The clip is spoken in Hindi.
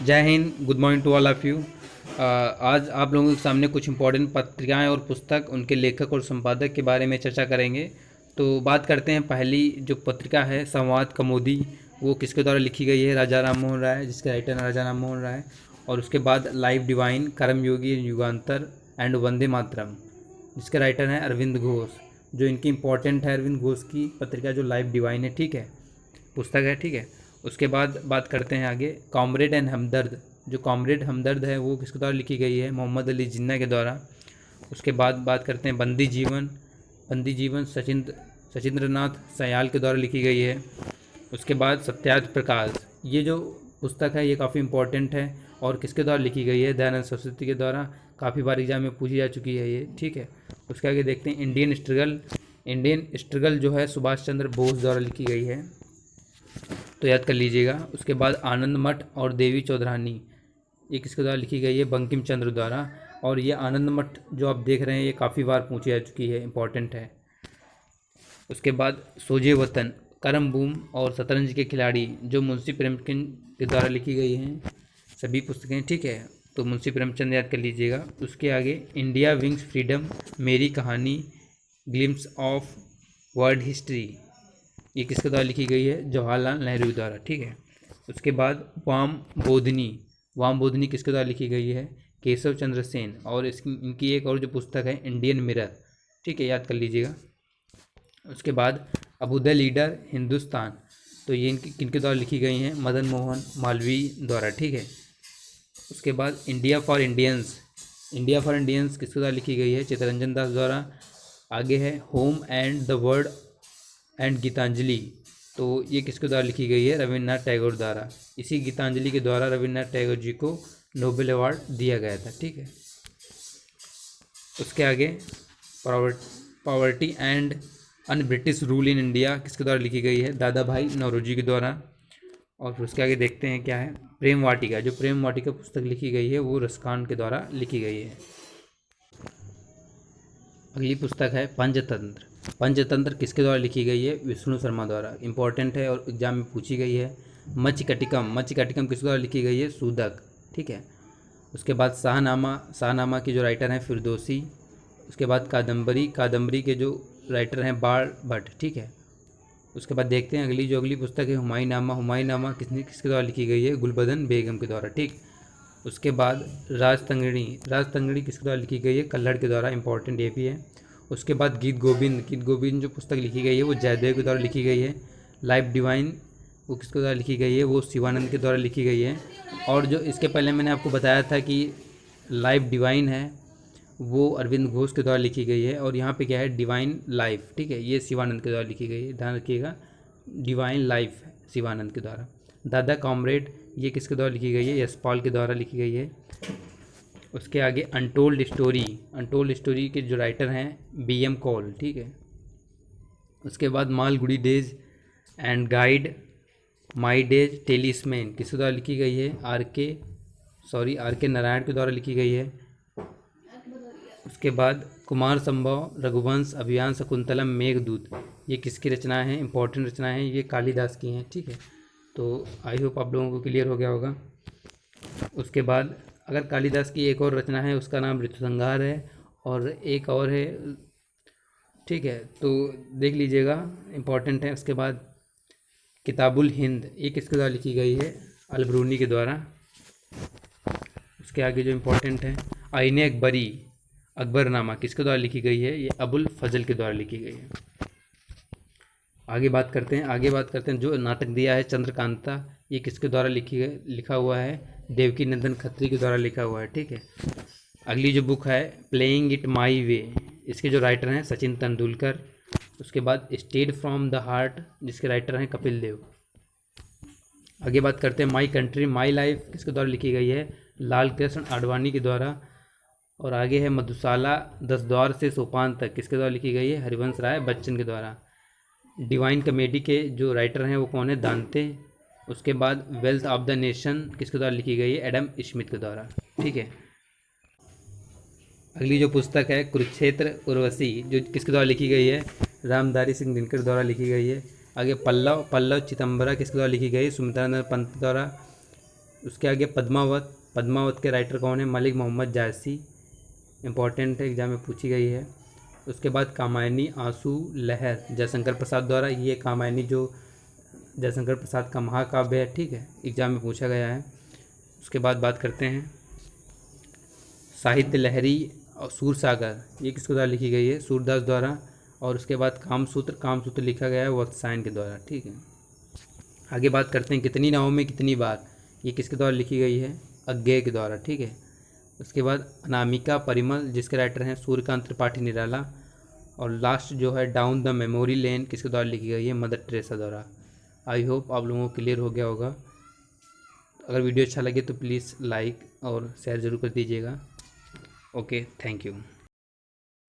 जय Hind, good morning to all of you. आज आप लोगों के सामने कुछ इंपॉर्टेंट पत्रिकाएं और पुस्तक, उनके लेखक और संपादक के बारे में चर्चा करेंगे। तो बात करते हैं, पहली जो पत्रिका है संवाद कौमुदी, वो किसके द्वारा लिखी गई है? राजा राम मोहन राय, जिसके राइटर हैं राजा राम मोहन राय। और उसके बाद life divine, Karmayogi, Yugantar and Vande Mataram, जिसके राइटर हैं अरविंद घोष। जो इनकी इंपॉर्टेंट है अरविंद घोष की पत्रिका जो लाइफ डिवाइन है, ठीक है, पुस्तक है, ठीक है। उसके बाद बात करते हैं आगे, कॉमरेड एंड हमदर्द। जो कॉमरेड हमदर्द है वो किसके द्वारा लिखी गई है? मोहम्मद अली जिन्ना के द्वारा। उसके बाद बात करते हैं बंदी जीवन। बंदी जीवन सचिंद्र नाथ सयाल के द्वारा लिखी गई है। उसके बाद सत्यार्थ प्रकाश, ये जो पुस्तक है ये काफ़ी इंपॉर्टेंट है और किसके द्वारा लिखी गई है? दयानंद सरस्वती के द्वारा। काफ़ी बार एग्जाम में पूछी जा चुकी है ये, ठीक है। उसके आगे देखते हैं इंडियन स्ट्रगल। इंडियन स्ट्रगल जो है सुभाष चंद्र बोस द्वारा लिखी गई है, तो याद कर लीजिएगा। उसके बाद आनंद मठ और देवी चौधरानी, ये किसके द्वारा लिखी गई है? बंकिम चंद्र द्वारा। और ये आनंद मठ जो आप देख रहे हैं ये काफ़ी बार पूछी जा चुकी है, इंपॉर्टेंट है। उसके बाद सोजे वतन, करम बूम और शतरंज के खिलाड़ी, जो मुंशी प्रेमचंद के द्वारा लिखी गई हैं सभी पुस्तकें, ठीक है। तो मुंशी प्रेमचंद याद कर लीजिएगा। उसके आगे इंडिया विंग्स फ्रीडम, मेरी कहानी, ग्लिम्स ऑफ वर्ल्ड हिस्ट्री, ये किसके द्वारा लिखी गई है? जवाहरलाल नेहरू द्वारा, ठीक है। उसके बाद वाम बोधनी। वाम बोधनी किसके द्वारा लिखी गई है? केशव चंद्र सेन। और इनकी एक और जो पुस्तक है इंडियन मिरर, ठीक है, याद कर लीजिएगा। उसके बाद अबू द लीडर हिंदुस्तान, तो ये इनकी किनके द्वारा लिखी गई हैं? मदन मोहन मालवीय द्वारा, ठीक है। उसके बाद India for Indians. India for Indians किसके द्वारा लिखी गई है? चित्तरंजन दास द्वारा। आगे है Home and the World and Gitanjali, तो ये किसके द्वारा लिखी गई है? रविन्द्रनाथ टैगोर द्वारा। इसी गीतांजलि के द्वारा रविन्द्रनाथ टैगोर जी को नोबेल अवार्ड दिया गया था, ठीक है। उसके आगे poverty and un British rule in India, किसके द्वारा लिखी गई है? दादा भाई नौरोजी के द्वारा। और फिर उसके आगे देखते हैं क्या है, प्रेम वाटिका। जो प्रेम वाटिका पुस्तक लिखी गई है वो रसखान के द्वारा लिखी गई है। अगली पुस्तक है पंचतंत्र। पंचतंत्र किसके द्वारा लिखी गई है? विष्णु शर्मा द्वारा। इंपॉर्टेंट है और एग्जाम में पूछी गई है। मच्छकटिकम, मच्छकटिकम किसके द्वारा लिखी गई है? सूदक, ठीक है। उसके बाद शाहनामा, शाहनामा के जो राइटर हैं फिरदौसी। उसके बाद कादम्बरी, कादम्बरी के जो राइटर हैं बाण भट्ट, ठीक है। उसके बाद देखते हैं अगली पुस्तक है हुमायूंनामा। हुमायूंनामा किसके द्वारा लिखी गई है? गुलबदन बेगम के द्वारा, ठीक। उसके बाद राजतंगड़ी, राजतंगड़ी किसके द्वारा लिखी गई है? कल्हड़ के द्वारा। इंपॉर्टेंट ये भी है। उसके बाद गीत गोविंद, गीत गोविंद जो पुस्तक लिखी गई है वो जयदेव के द्वारा लिखी गई है। लाइफ डिवाइन वो किसके द्वारा लिखी गई है? वो शिवानंद के द्वारा लिखी गई है। और जो इसके पहले मैंने आपको बताया था कि लाइफ डिवाइन है वो अरविंद घोष के द्वारा लिखी गई है। और यहाँ पे क्या है? डिवाइन लाइफ, ठीक है, ये शिवानंद के द्वारा लिखी गई है, ध्यान रखिएगा। डिवाइन लाइफ शिवानंद के द्वारा। दादा कॉमरेड, ये किसके द्वारा लिखी गई है? यशपाल के द्वारा लिखी गई है। उसके आगे अनटोल्ड स्टोरी, अनटोल्ड स्टोरी के जो राइटर हैं BM कॉल, ठीक है। उसके बाद Malgudi days and guide, my days, talisman किसके द्वारा लिखी गई है? आर के नारायण के द्वारा लिखी गई है। उसके बाद कुमार संभव, रघुवंश, अभियान, शकुंतलम, मेघदूत, ये किसकी रचनाएं हैं? इंपॉर्टेंट रचनाएं हैं, ये कालिदास की हैं, ठीक है। तो आई होप आप लोगों को क्लियर हो गया होगा। उसके बाद अगर कालिदास की एक और रचना है उसका नाम ऋतुसंहार है और एक और है, ठीक है, तो देख लीजिएगा, इंपॉर्टेंट है। उसके बाद किताबुल हिंद, ये किसके द्वारा लिखी गई है? अलबरूनी के द्वारा। उसके आगे जो इंपॉर्टेंट है आईने अकबरी, अकबरनामा किसके द्वारा लिखी गई है? ये अबुल फजल के द्वारा लिखी गई है। आगे बात करते हैं जो नाटक दिया है चंद्रकांता, ये किसके द्वारा लिखा हुआ है? देवकी नंदन खत्री के द्वारा लिखा हुआ है, ठीक है। अगली जो बुक है प्लेइंग इट माई वे, इसके जो राइटर हैं सचिन तेंदुलकर। उसके बाद स्टेड फ्रॉम द हार्ट, जिसके राइटर हैं कपिल देव। आगे बात करते हैं माई कंट्री माई लाइफ, किसके द्वारा लिखी गई है? लाल कृष्ण आडवाणी के द्वारा। और आगे है मधुशाला 10 द्वार से सोपान तक, किसके द्वारा लिखी गई है? हरिवंश राय बच्चन के द्वारा। डिवाइन कॉमेडी के जो राइटर हैं वो कौन है? दांते। उसके बाद वेल्थ ऑफ द नेशन किसके द्वारा लिखी गई है? एडम स्मिथ के द्वारा, ठीक है। अगली जो पुस्तक है कुरुक्षेत्र उर्वशी, जो किसके द्वारा लिखी गई है? रामधारी सिंह दिनकर द्वारा लिखी गई है। आगे पल्लव चिदम्बरा किसके द्वारा लिखी गई? सुमित्रानंद पंत द्वारा। उसके आगे पद्मावत। पद्मावत के राइटर कौन है? मलिक मोहम्मद जायसी, इम्पॉर्टेंट है, एग्जाम में पूछी गई है। उसके बाद कामायनी आंसू लहर, जयशंकर प्रसाद द्वारा। ये कामायनी जो जयशंकर प्रसाद का महाकाव्य है, ठीक है, एग्जाम में पूछा गया है। उसके बाद बात करते हैं साहित्य लहरी और सूरसागर, ये किसके द्वारा लिखी गई है? सूरदास द्वारा। और उसके बाद कामसूत्र, कामसूत्र लिखा गया है वत्सायन के द्वारा, ठीक है। आगे बात करते हैं कितनी नावों में कितनी बार, ये किसके द्वारा लिखी गई है? अज्ञेय के द्वारा, ठीक है। उसके बाद अनामिका परिमल, जिसके राइटर हैं सूर्यकांत त्रिपाठी निराला। और लास्ट जो है डाउन द मेमोरी लेन, किसके द्वारा लिखी गई है? मदर टेरेसा द्वारा। आई होप आप लोगों को क्लियर हो गया होगा। अगर वीडियो अच्छा लगे तो प्लीज़ लाइक और शेयर ज़रूर कर दीजिएगा। Okay, thank you.